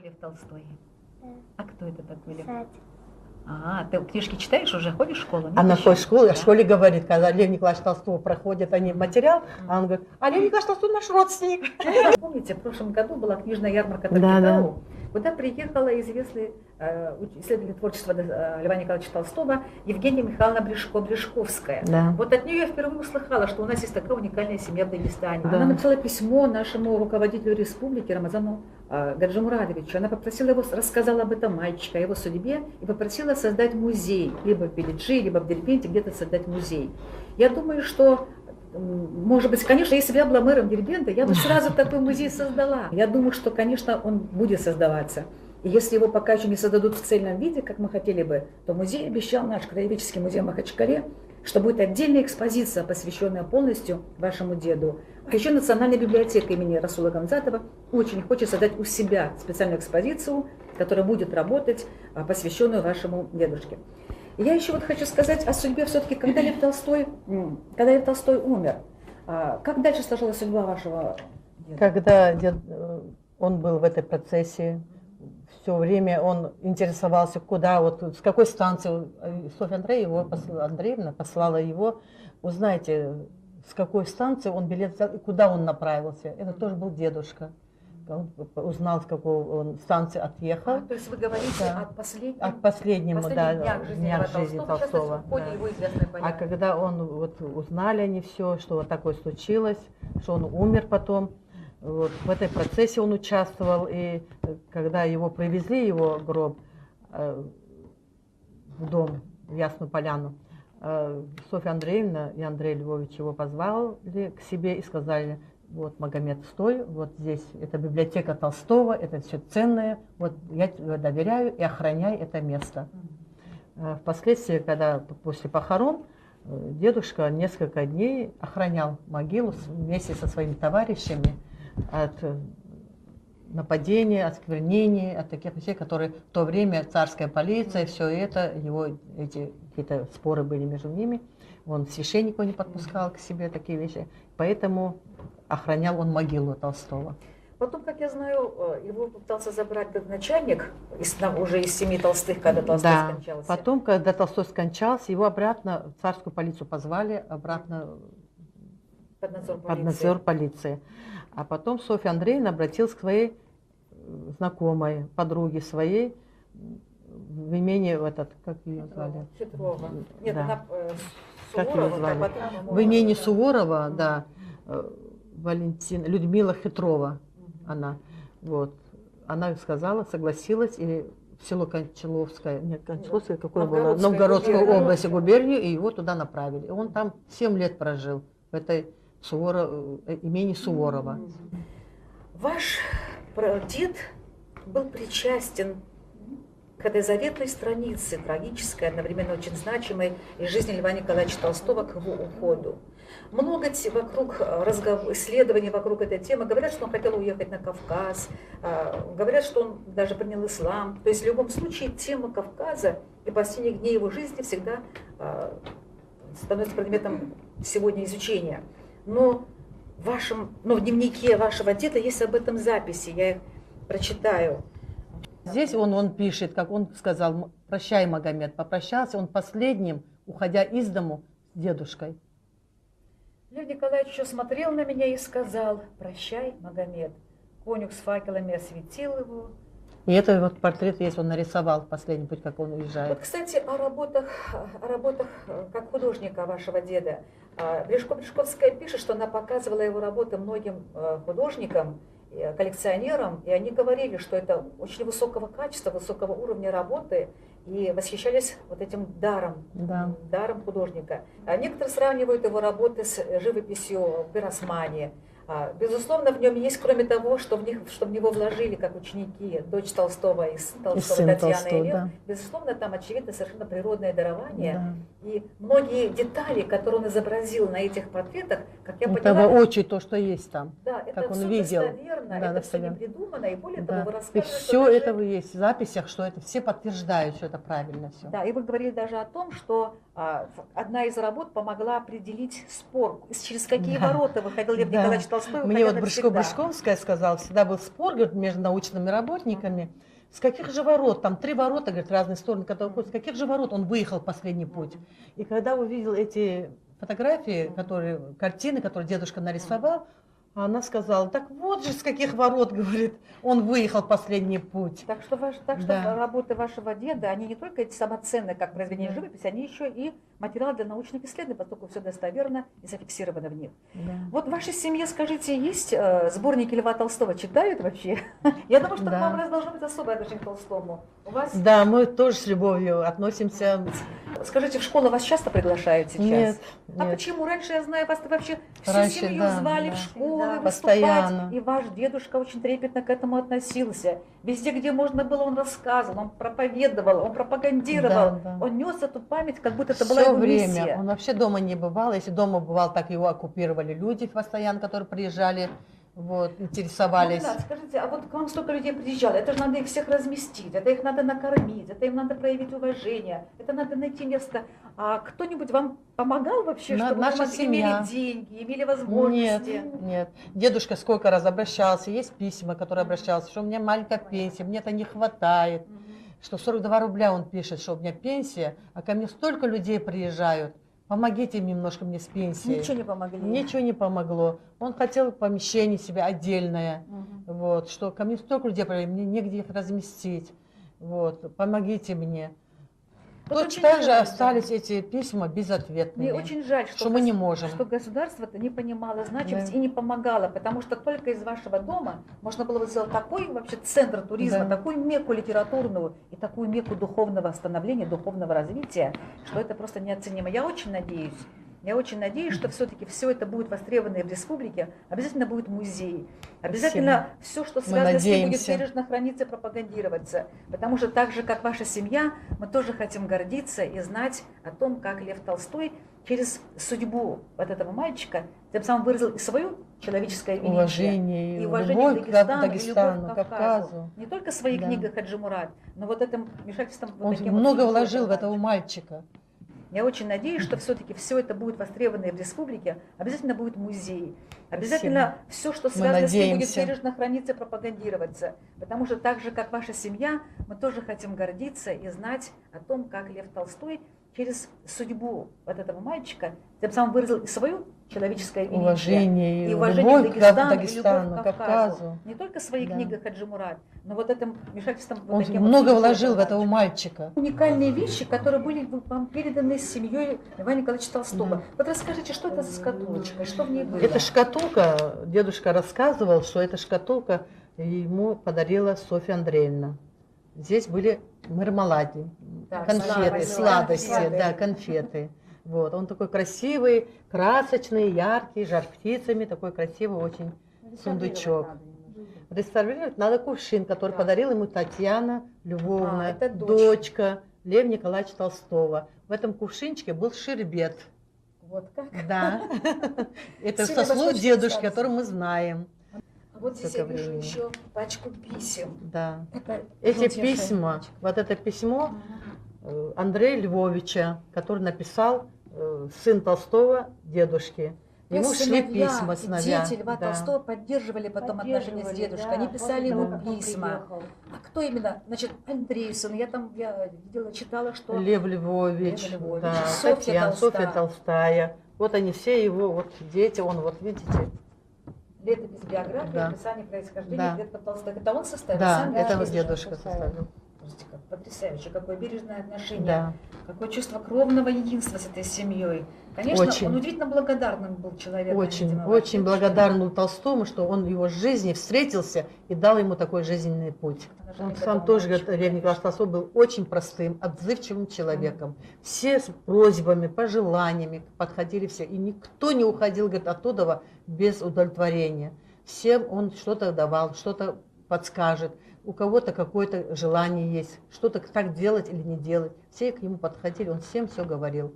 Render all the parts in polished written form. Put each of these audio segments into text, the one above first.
Лев Толстой? Да. А кто это такой Лев? Сад. А, ты книжки читаешь уже? Ходишь в школу? Нет Она еще? ходит в школу, Да. в школе говорит, когда Лев Николаевич Толстой проходит они материал, а он говорит, а Лев Николаевич Толстой наш родственник. Помните, в прошлом году была книжная ярмарка Да, Такитау, куда приехала известный исследователь творчества Льва Николаевича Толстого Евгения Михайловна Блешковская. Да. Вот от нее я впервые услыхала, что у нас есть такая уникальная семья в Дагестане. Да. Она написала письмо нашему руководителю республики Рамазану Гаджимурадовичу. Она попросила его, рассказала об этом мальчике, о его судьбе, и попросила создать музей, либо в Белиджи, либо в Дербенте, где-то создать музей. Я думаю, что, может быть, конечно, если бы я была мэром Дербента, я бы сразу такой музей создала. Я думаю, что, конечно, он будет создаваться. И если его пока еще не создадут в цельном виде, как мы хотели бы, то музей обещал, наш краеведческий музей в Махачкале, что будет отдельная экспозиция, посвященная полностью вашему деду. А еще Национальная библиотека имени Расула Гамзатова очень хочет создать у себя специальную экспозицию, которая будет работать, посвященную вашему дедушке. Я еще вот хочу сказать о судьбе все-таки, когда Лев Толстой умер. Как дальше сложилась судьба вашего деда? Когда он был в этой процессе, все время он интересовался, куда, вот с какой станции. Софья Андреевна послала его, узнайте, с какой станции он билет взял и куда он направился. Это тоже был дедушка. Он узнал, с какой он станции отъехал. То есть вы говорите Да. от последнего днях жизни Толстого. Да. Его известное А понятие. когда он, вот, узнали они все, что вот такое случилось, что он умер потом, вот, в этой процессе он участвовал, и когда его привезли, его гроб, в дом, в Ясную Поляну, Софья Андреевна и Андрей Львович его позвали к себе и сказали: вот, Магомед, стой, вот здесь, это библиотека Толстого, это все ценное, вот я тебе доверяю и охраняй это место. Впоследствии, когда после похорон, дедушка несколько дней охранял могилу вместе со своими товарищами от нападения, осквернений, от таких вещей, которые в то время царская полиция, все это, эти какие-то споры были между ними. Он священников не подпускал к себе, такие вещи. Поэтому охранял он могилу Толстого. Потом, как я знаю, его пытался забрать начальник уже из семьи Толстых, когда Толстой скончался. Потом, когда Толстой скончался, его обратно в царскую полицию позвали, обратно под надзор полиции. А потом Софья Андреевна обратилась к своей знакомой, подруге своей, в имени как ее звали? Хитрова. Нет, да. она Как ее Суворова. звали? В имени Суворова, да, Людмила Хитрова, она. Вот. Она сказала, согласилась, и в село Кончаловское, нет, Кончаловское, какое было? Новгородскую область, губернию, и его туда направили. И он там 7 лет прожил, в этой имени Суворова. Ваш дед был причастен к этой заветной странице, трагической, одновременно очень значимой, из жизни Льва Николаевича Толстого к его уходу. Много исследований вокруг этой темы. Говорят, что он хотел уехать на Кавказ, говорят, что он даже принял ислам. То есть в любом случае тема Кавказа и последних дней его жизни всегда становится предметом сегодня изучения. Но в дневнике вашего деда есть об этом записи, я их прочитаю. Здесь он пишет, как он сказал: прощай, Магомед. Попрощался он последним, уходя из дому с дедушкой. Лев Николаевич еще смотрел на меня и сказал: прощай, Магомед. Конюх с факелами осветил его. И это вот портрет есть, он нарисовал в последний путь, как он уезжает. Вот, кстати, о работах как художника вашего деда. Блешковская пишет, что она показывала его работы многим художникам, коллекционерам, и они говорили, что это очень высокого качества, высокого уровня работы, и восхищались вот этим даром, да. даром художника. А некоторые сравнивают его работы с живописью Пиросмани. Безусловно, в нем есть, кроме того, что в него вложили как ученики дочь Толстого и Толстого Татьяна и Лев, да. Безусловно, там очевидно совершенно природное дарование. Да. И многие детали, которые он изобразил на этих портретах, как я поняла... очи, то, что есть там, да, как это он все видел. достоверно, да, это все не придумано, и более того, вы рассказываете... И все даже... это есть в записях, что это все подтверждают, что это правильно все. Да, и вы говорили даже о том, что одна из работ помогла определить спор, через какие ворота выходил Лев Николаевич Толстой Толстой. Мне уходя вот навсегда. Брюшковская сказала, всегда был спор, говорит, между научными работниками, с каких же ворот, там 3 ворота, говорит, в разные стороны, которые уходят, с каких же ворот он выехал в последний путь. И когда увидел эти фотографии, картины, которые дедушка нарисовал, она сказала, так вот же с каких ворот, говорит, он выехал в последний путь. Так что, Да. работы вашего деда, они не только эти самоценны, как произведения Да. живописи, они еще и материал для научных исследований, поскольку все достоверно и зафиксировано в них. Да. Вот в вашей семье, скажите, есть сборники Льва Толстого? Читают вообще? Я думаю, что к Да. вам должно быть особое отношение к Толстому. У вас? Да, мы тоже с любовью относимся. Скажите, в школу вас часто приглашают сейчас? Нет, А нет. почему? Раньше, я знаю, вас вообще всю Раньше, семью да, звали да. в школы Да, выступать. постоянно. И ваш дедушка очень трепетно к этому относился. Везде, где можно было, он рассказывал, он проповедовал, он пропагандировал. Да, да. Он нес эту память, как будто это была Все его время. миссия. Он вообще дома не бывал. Если дома бывал, так его оккупировали люди постоянно, которые приезжали, вот, интересовались. Ну, Ренат, скажите, а вот к вам столько людей приезжало, это же надо их всех разместить, это их надо накормить, это им надо проявить уважение, это надо найти место. А кто-нибудь вам помогал вообще, чтобы Наша вы семья. имели деньги, имели возможности? Нет, нет. Дедушка сколько раз обращался, есть письма, которые обращался, что у меня маленькая пенсия, мне это не хватает, что 42 рубля он пишет, что у меня пенсия, а ко мне столько людей приезжают, помогите немножко мне с пенсией. Ничего не помогли. Ничего не помогло. Он хотел помещение себе отдельное, Мгм. вот, что ко мне столько людей приезжают, мне негде их разместить, вот, помогите мне. Вот Точно очень так же жаль, да. остались эти письма безответными. Мне очень жаль, что мы не можем. что государство-то не понимало значимость Да. и не помогало, потому что только из вашего дома можно было бы сделать такой вообще центр туризма, Да. такую мекку литературную и такую мекку духовного становления, духовного развития, что это просто неоценимо. Я очень надеюсь, что все-таки все это будет востребовано и в республике, обязательно будет музей, обязательно все, что связано с ним, будет надеемся. бережно храниться и пропагандироваться, потому что так же, как ваша семья, мы тоже хотим гордиться и знать о том, как Лев Толстой через судьбу вот этого мальчика тем самым выразил и свое человеческое величие, Уважение, и уважение любовь к к Дагестану, и Дагестану, любовь к к Кавказу. Кавказу. Не только в своих Да. книгах Хаджи Мурат, но вот этим вмешательством. вот Он таким вот много судьбой вложил в этого мальчика. мальчика. Я очень надеюсь, что все-таки все это будет востребовано и в республике, обязательно будет музей, обязательно все, что связано с ним, будет надеемся. бережно храниться и пропагандироваться, потому что так же, как ваша семья, мы тоже хотим гордиться и знать о том, как Лев Толстой через судьбу вот этого мальчика тем самым выразил и свое человеческое величие, Уважение, и уважение любовь к к Дагестану, и Дагестану, любовь к к Кавказу. Кавказу. Не только в своих Да. книгах Хаджи Мурат, но вот этим вмешательством. вот Он таким вот много судьбой вложил в этого мальчика. мальчика. Уникальные вещи, которые были вам переданы семьей Льва Николаевича Толстого. Да. Вот расскажите, что это за шкатулочка, и что в ней было? Эта шкатулка, дедушка рассказывал, что эта шкатулка ему подарила Софья Андреевна. Здесь были мармелади, Так, конфеты, сладости, конфеты. да, конфеты. Вот, он такой красивый, красочный, яркий, жар птицами, такой красивый очень сундучок. Реставрировать надо кувшин, который Да. подарила ему Татьяна Львовна, это дочка Лева Николаевича Толстого. В этом кувшинчике был шербет. Вот как? Да. Это Сильно со слов восточный дедушки, царство. который мы знаем. А вот здесь Сколько я вижу времени? еще пачку писем. Да. Это Эти желтейшая письма, пачка. вот это письмо Мгм. Андрея Львовича, который написал сын Толстого, дедушки. То Ему есть шли сыновья письма, и сыновья. дети Льва Да. Толстого поддерживали потом отношения с дедушкой. Они писали ему письма. А кто именно? Значит, Андрей, сын. Я видела, читала, что Лев Львович, Лев Львович, да, Софья Татьяна, Толстая. Софья Толстая. Вот они все его вот дети, он вот видите. летопись биографии, Да. описание происхождения Да. предков Толстых. Это он составил? Да, сам это лично? вот дедушка составил. Слушайте, как потрясающе, какое бережное отношение, Да. какое чувство кровного единства с этой семьей. Конечно, Очень. он удивительно благодарным был человеком. Очень, видимо, очень вообще. благодарен был Толстому, что он в его жизни встретился и дал ему такой жизненный путь. Он сам тоже, говорит, Лев Николаевич Толстой был очень простым, отзывчивым человеком. Все с просьбами, пожеланиями подходили все. И никто не уходил, говорит, оттуда без удовлетворения. Всем он что-то давал, что-то подскажет. У кого-то какое-то желание есть, что-то так делать или не делать. Все к нему подходили, он всем все говорил.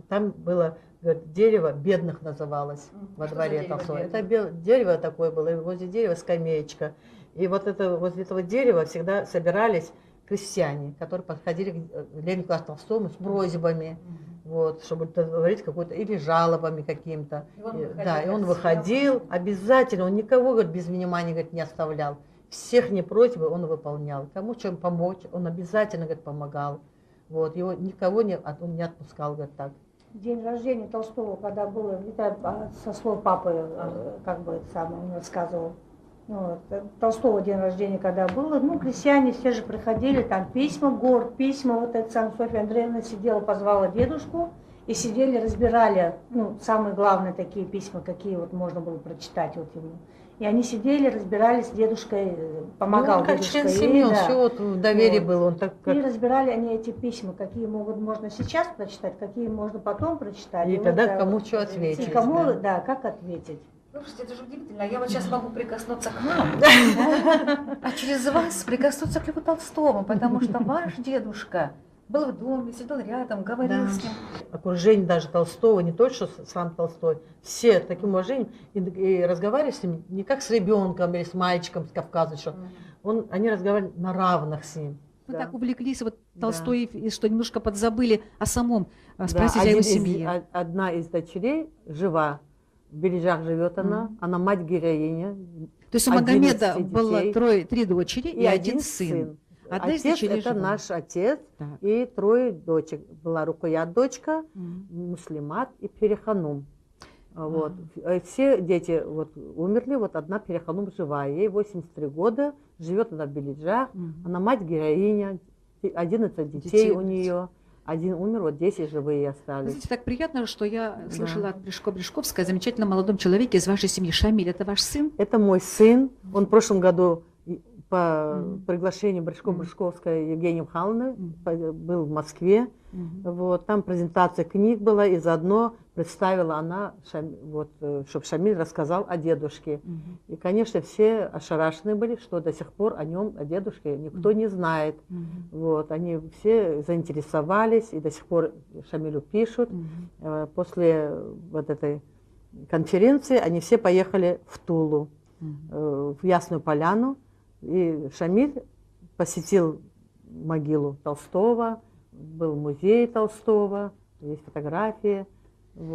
Там было, говорит, дерево бедных называлось во Что дворе за дерево Толстого. бедных? Это дерево такое было, и возле дерева скамеечка. И вот это, возле этого дерева всегда собирались крестьяне, которые подходили к Леву Николаевичу Толстому с просьбами. вот, чтобы говорить какой-то, или жалобами каким-то. И он выходил, Да, и он как выходил съел. обязательно, он никого, говорит, без внимания, говорит, не оставлял. Всех не просьбы он выполнял. Кому чем помочь, он обязательно, говорит, помогал. Вот, его никого он не отпускал, говорит, так. День рождения Толстого, когда было, это со слов папы, как бы сам он рассказывал. Вот. Толстого день рождения, когда было, ну, крестьяне все же приходили, там письма, город, письма, вот эта сам Софья Андреевна сидела, позвала дедушку, и сидели, разбирали, ну, самые главные такие письма, какие вот можно было прочитать вот ему. И они сидели, разбирались, дедушкой помогал. Ну, он как дедушка член ей, семьи, он да. все вот в доверии Вот. был, он так как... И разбирали они эти письма, какие можно сейчас прочитать, какие можно потом прочитать. И вот, тогда кому что и ответить. кому, Да. да, как ответить. Слушайте, это же удивительно. Я вот сейчас могу прикоснуться к вам, а через вас прикоснуться к Льву Толстому, потому что ваш дедушка был в доме, сидел рядом, говорил Да. с ним. Окружение даже Толстого, не только что сам Толстой, все таким уважением, и разговаривали с ним не как с ребенком или с мальчиком с Кавказа, что они разговаривали на равных с ним. Вы Да. так увлеклись вот Да. Толстой, и что немножко подзабыли о самом, Да, спросить о его семье. одна из дочерей жива, в Бележах живет она мать героиня. То есть у Магомеда 11 было детей. 3 дочери и один сын. Одна из Отец дочерей это жива. наш отец Так. и 3 дочек. Была Рукоят дочка, Мгм. Муслимат и Переханум. Вот. Все дети вот умерли, вот одна Переханум живая. Ей 83 года, живет она в Бележах. Мгм. Она мать-героиня, 11 детей Детей у нее. Один умер, вот 10 живые Вы остались. знаете, так приятно, что я Да. слышала от Бришко-Бришковской о замечательном молодом человеке из вашей семьи. Шамиль, это ваш сын? Это мой сын. Он в прошлом году по Мгм. приглашению Бришко-Бришковской Евгении Михайловны Мгм. был в Москве. Мгм. Вот, там презентация книг была, и заодно представила она, чтобы Шамиль рассказал о дедушке. Мгм. И, конечно, все ошарашены были, что до сих пор о нем, о дедушке, никто не знает. Мгм. Вот, они все заинтересовались, и до сих пор Шамилю пишут. Мгм. После вот этой конференции они все поехали в Тулу, Мгм. в Ясную Поляну. И Шамиль посетил могилу Толстого, был музей Толстого, есть фотографии.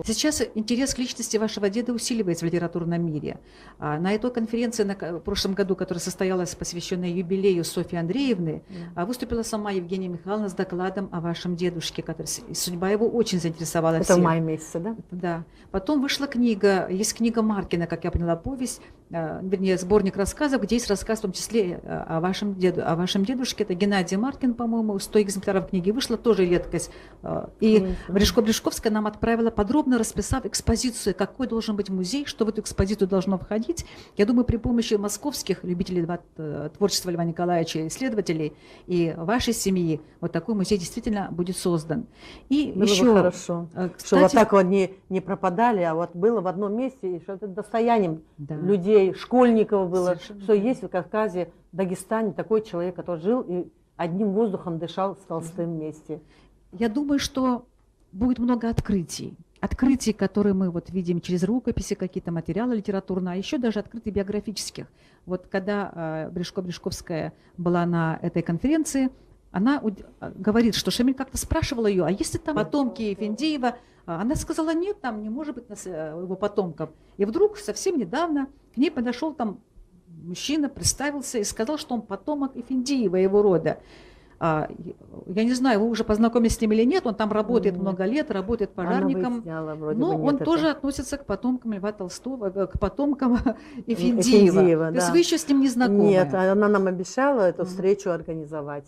Сейчас интерес к личности вашего деда усиливается в литературном мире. На этой конференции в прошлом году, которая состоялась, посвященная юбилею Софьи Андреевны, выступила сама Евгения Михайловна с докладом о вашем дедушке, судьба его очень заинтересовала Это всех. в мае месяце, да? Да. Потом вышла книга, есть книга Маркина, как я поняла, повесть, вернее, сборник рассказов, где есть рассказ в том числе о вашем дедушке. Это Геннадий Маркин, по-моему, 100 экземпляров книги вышло, тоже редкость. И Бришко-Бришковская нам отправила, подробно расписав экспозицию, какой должен быть музей, что в эту экспозицию должно входить. Я думаю, при помощи московских любителей творчества Льва Николаевича, исследователей и вашей семьи, вот такой музей действительно будет создан. И Было еще, бы хорошо, кстати, что вот так вот не пропадали, а вот было в одном месте, и что это достоянием да. людей, школьников было, Совершенно что верно. есть в Кавказе, в Дагестане такой человек, который жил и одним воздухом дышал с Толстым вместе. Я думаю, что будет много открытий. Открытий, которые мы вот видим через рукописи, какие-то материалы литературные, а еще даже открытий биографических. Вот когда Бришко-Бришковская была на этой конференции, она говорит, что Шамиль как-то спрашивал ее, а если там потомки Ефендиева? Она сказала, нет, там не может быть его потомков. И вдруг совсем недавно к ней подошел там мужчина, представился и сказал, что он потомок Ефендиева, его рода. Я не знаю, вы уже познакомились с ним или нет, он там работает много лет, работает пожарником, Она выясняла, вроде но бы, нет, он это. тоже относится к потомкам Льва Толстого, к потомкам Ефендиева. То есть да. вы еще с ним не знакомы? Нет, она нам обещала эту встречу организовать.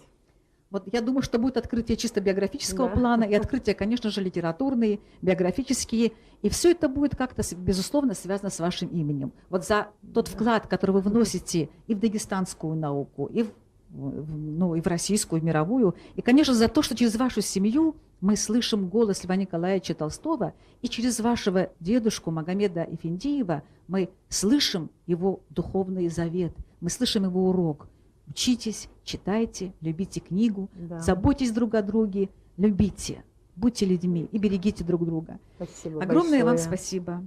Вот я думаю, что будет открытие чисто биографического Да. плана и открытие, конечно же, литературные, биографические. И все это будет как-то, безусловно, связано с вашим именем. Вот за тот вклад, который вы вносите и в дагестанскую науку, и в российскую, в мировую. И, конечно, за то, что через вашу семью мы слышим голос Льва Николаевича Толстого, и через вашего дедушку Магомеда Ефендиева мы слышим его духовный завет, мы слышим его урок. Учитесь, читайте, любите книгу, Да. заботьтесь друг о друге, любите, будьте людьми и берегите друг друга. Спасибо Огромное вам большое. спасибо.